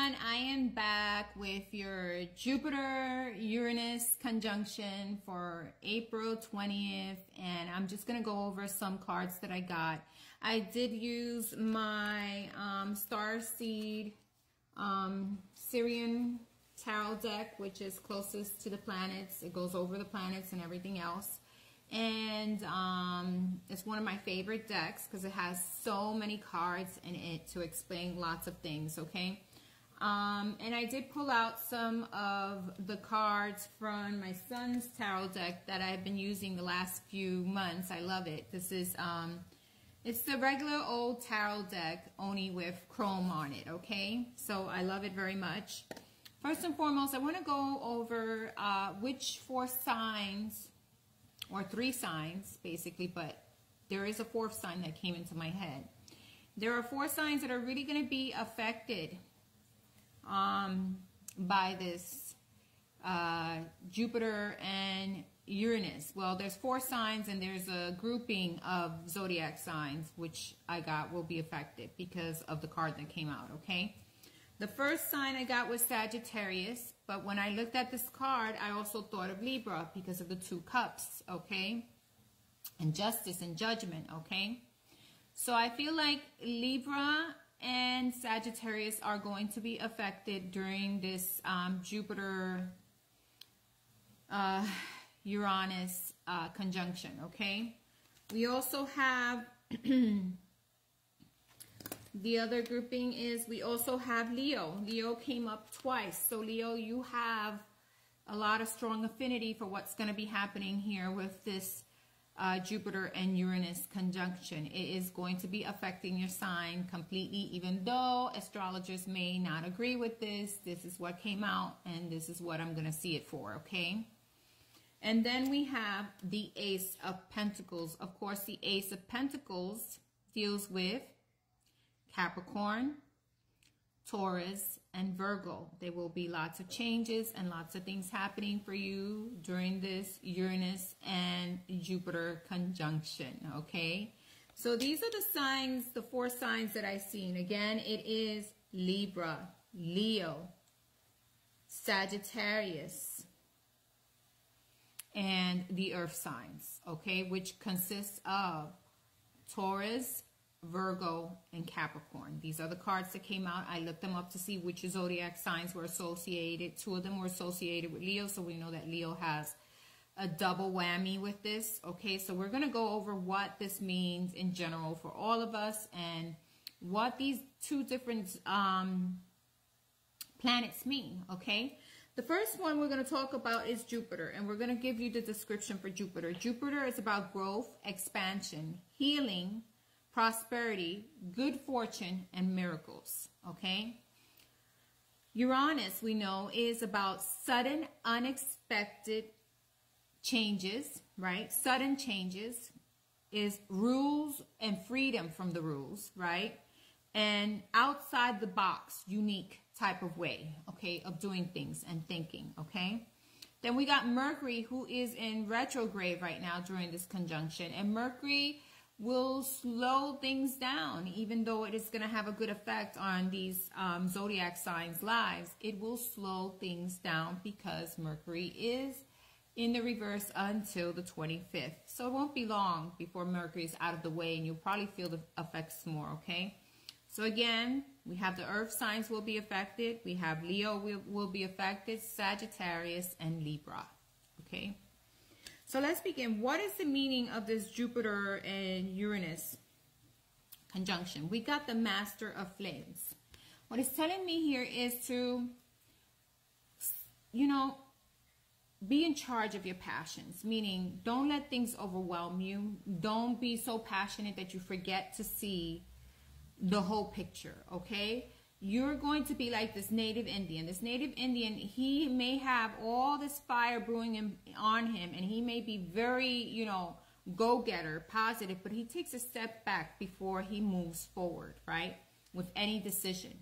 everyone, I am back with your Jupiter-Uranus conjunction for April 20th, and I'm just going to go over some cards that I got. I did use my Starseed Syrian Tarot deck, which is closest to the planets. It goes over the planets and everything else. And it's one of my favorite decks because it has so many cards in it to explain lots of things, okay? And I did pull out some of the cards from my son's tarot deck that I've been using the last few months. I love it. This is, it's the regular old tarot deck, only with chrome on it, okay? So I love it very much. First and foremost, I want to go over which 4 signs, or 3 signs, basically, but there is a 4th sign that came into my head. There are 4 signs that are really going to be affected by this Jupiter and Uranus. Well, there's 4 signs, and there's a grouping of zodiac signs, which I got will be affected because of the card that came out, okay? The first sign I got was Sagittarius, but when I looked at this card, I also thought of Libra because of the 2 cups, okay? And justice and judgment, okay? So I feel like Libra and Sagittarius are going to be affected during this Jupiter Uranus conjunction, okay? We also have the other grouping is we also have Leo. Leo came up twice. So Leo, you have a lot of strong affinity for what's going to be happening here with this Jupiter and Uranus conjunction. It is going to be affecting your sign completely, even though astrologers may not agree with this. This is what came out, and this is what I'm going to see it for, okay? And then we have the Ace of Pentacles. Of course, the Ace of Pentacles deals with Capricorn, Taurus, and Virgo. There will be lots of changes and lots of things happening for you during this Uranus and Jupiter conjunction, okay? So these are the signs, the 4 signs that I've seen. Again, it is Libra, Leo, Sagittarius, and the earth signs, okay? Which consists of Taurus, Virgo, and Capricorn. These are the cards that came out. I looked them up to see which zodiac signs were associated. 2 of them were associated with Leo, so we know that Leo has a double whammy with this. Okay, so we're going to go over what this means in general for all of us and what these 2 different planets mean, okay? The first one we're going to talk about is Jupiter, and we're going to give you the description for Jupiter. Jupiter is about growth, expansion, healing, prosperity, good fortune, and miracles, okay? Uranus, we know, is about sudden, unexpected changes, right? Sudden changes is rules and freedom from the rules, right? And outside the box, unique type of way, okay, of doing things and thinking, okay? Then we got Mercury, who is in retrograde right now during this conjunction, and Mercury will slow things down. Even though it is going to have a good effect on these zodiac signs' lives, it will slow things down because Mercury is in the reverse until the 25th. So it won't be long before Mercury is out of the way, and you'll probably feel the effects more, okay? So again, we have the earth signs will be affected. We have Leo will be affected, Sagittarius, and Libra, okay? So let's begin. What is the meaning of this Jupiter and Uranus conjunction? We got the Master of Flames. What it's telling me here is to, you know, be in charge of your passions, meaning don't let things overwhelm you. Don't be so passionate that you forget to see the whole picture, okay? You're going to be like this native Indian. This native Indian, he may have all this fire brewing on him, and he may be very, you know, go-getter, positive, but he takes a step back before he moves forward, right, with any decision.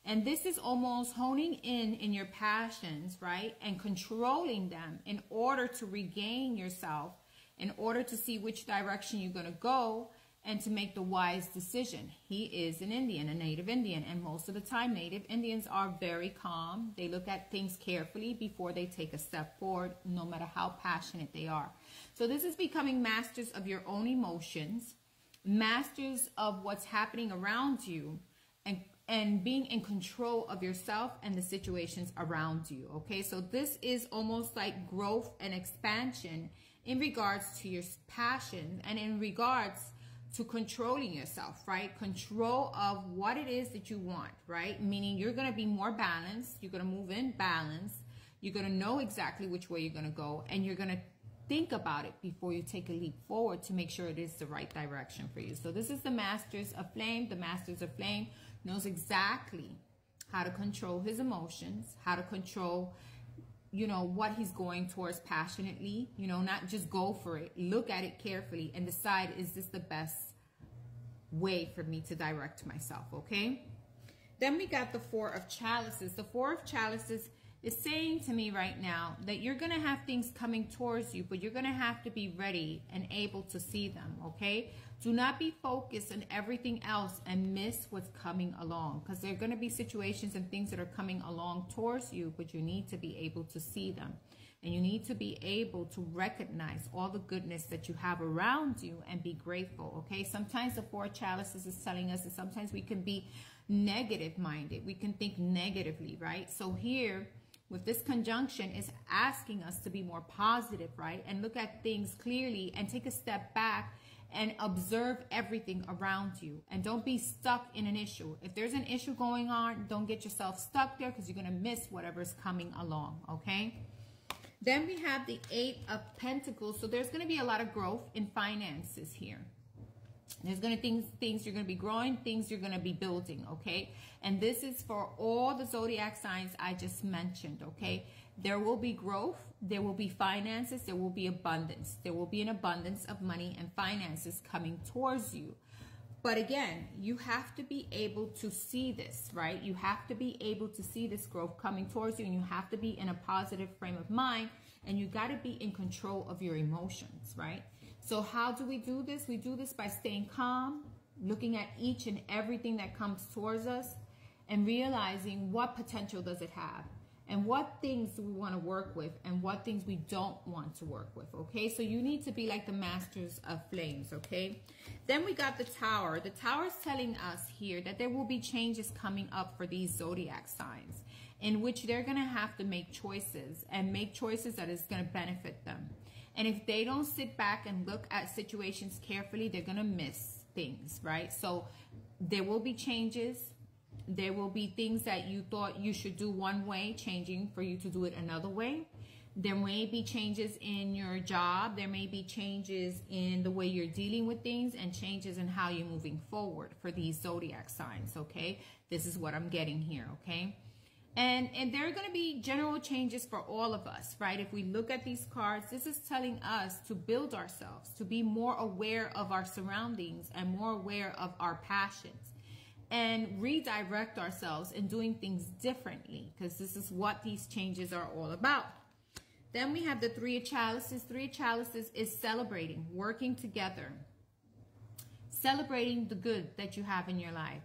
And this is almost honing in your passions, right, and controlling them in order to regain yourself, in order to see which direction you're going to go, and to make the wise decision. He is an Indian, a native Indian, and most of the time native Indians are very calm. They look at things carefully before they take a step forward, no matter how passionate they are. So this is becoming masters of your own emotions, masters of what's happening around you, and being in control of yourself and the situations around you. Okay, so this is almost like growth and expansion in regards to your passion and in regards to controlling yourself, right? Control of what it is that you want, right? Meaning you're going to be more balanced. You're going to move in balance. You're going to know exactly which way you're going to go, and you're going to think about it before you take a leap forward to make sure it is the right direction for you. So this is the Masters of Flame. The Masters of Flame knows exactly how to control his emotions, how to control, you know, what he's going towards passionately, you know, not just go for it. Look at it carefully and decide, is this the best way for me to direct myself, okay? Then we got the Four of Chalices. The Four of Chalices is saying to me right now that you're going to have things coming towards you, but you're going to have to be ready and able to see them, okay? Do not be focused on everything else and miss what's coming along, because there are going to be situations and things that are coming along towards you, but you need to be able to see them. And you need to be able to recognize all the goodness that you have around you and be grateful, okay? Sometimes the Four of Chalices is telling us that sometimes we can be negative-minded. We can think negatively, right? So here, with this conjunction, is asking us to be more positive, right? And look at things clearly and take a step back and observe everything around you. And don't be stuck in an issue. If there's an issue going on, don't get yourself stuck there, because you're going to miss whatever's coming along, okay? Then we have the Eight of Pentacles. So there's going to be a lot of growth in finances here. There's going to things you're going to be growing, things you're going to be building, okay? And this is for all the zodiac signs I just mentioned, okay? There will be growth, there will be finances, there will be abundance. There will be an abundance of money and finances coming towards you. But again, you have to be able to see this, right? You have to be able to see this growth coming towards you, and you have to be in a positive frame of mind, and you got to be in control of your emotions, right? So how do we do this? We do this by staying calm, looking at each and everything that comes towards us, and realizing what potential does it have, and what things do we want to work with, and what things we don't want to work with, okay? So you need to be like the Masters of Flames, okay? Then we got the Tower. The Tower is telling us here that there will be changes coming up for these zodiac signs, in which they're going to have to make choices, and make choices that is going to benefit them. And if they don't sit back and look at situations carefully, they're going to miss things, right? So there will be changes. There will be things that you thought you should do one way, changing for you to do it another way. There may be changes in your job. There may be changes in the way you're dealing with things, and changes in how you're moving forward for these zodiac signs, okay? This is what I'm getting here, okay? And there are going to be general changes for all of us, right? If we look at these cards, this is telling us to build ourselves, to be more aware of our surroundings and more aware of our passions, and redirect ourselves in doing things differently, because this is what these changes are all about. Then we have the Three of Chalices. Three of Chalices is celebrating, working together, celebrating the good that you have in your life.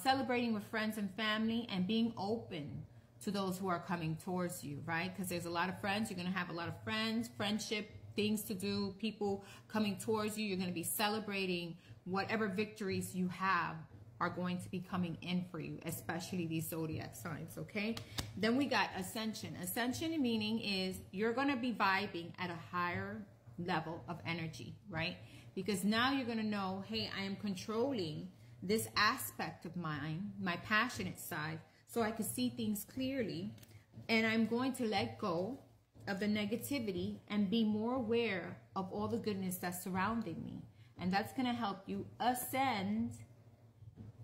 Celebrating with friends and family, and being open to those who are coming towards you, right? Because there's a lot of friends. You're going to have a lot of friends, friendship, things to do, people coming towards you. You're going to be celebrating whatever victories you have are going to be coming in for you, especially these zodiac signs, okay? Then we got Ascension. Ascension meaning is you're going to be vibing at a higher level of energy, right? Because now you're going to know, hey, I am controlling this aspect of mine, my passionate side, so I can see things clearly, and I'm going to let go of the negativity and be more aware of all the goodness that's surrounding me. And that's going to help you ascend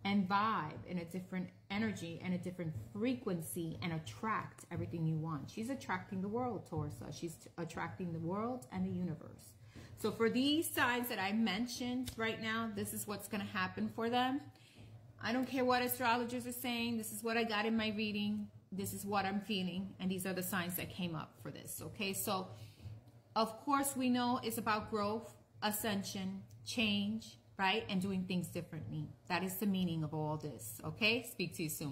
and vibe in a different energy and a different frequency, and attract everything you want. She's attracting the world towards us. She's attracting the world and the universe. So for these signs that I mentioned right now, this is what's going to happen for them. I don't care what astrologers are saying. This is what I got in my reading. This is what I'm feeling. And these are the signs that came up for this. Okay, so of course we know it's about growth, ascension, change, right? And doing things differently. That is the meaning of all this. Okay? Speak to you soon.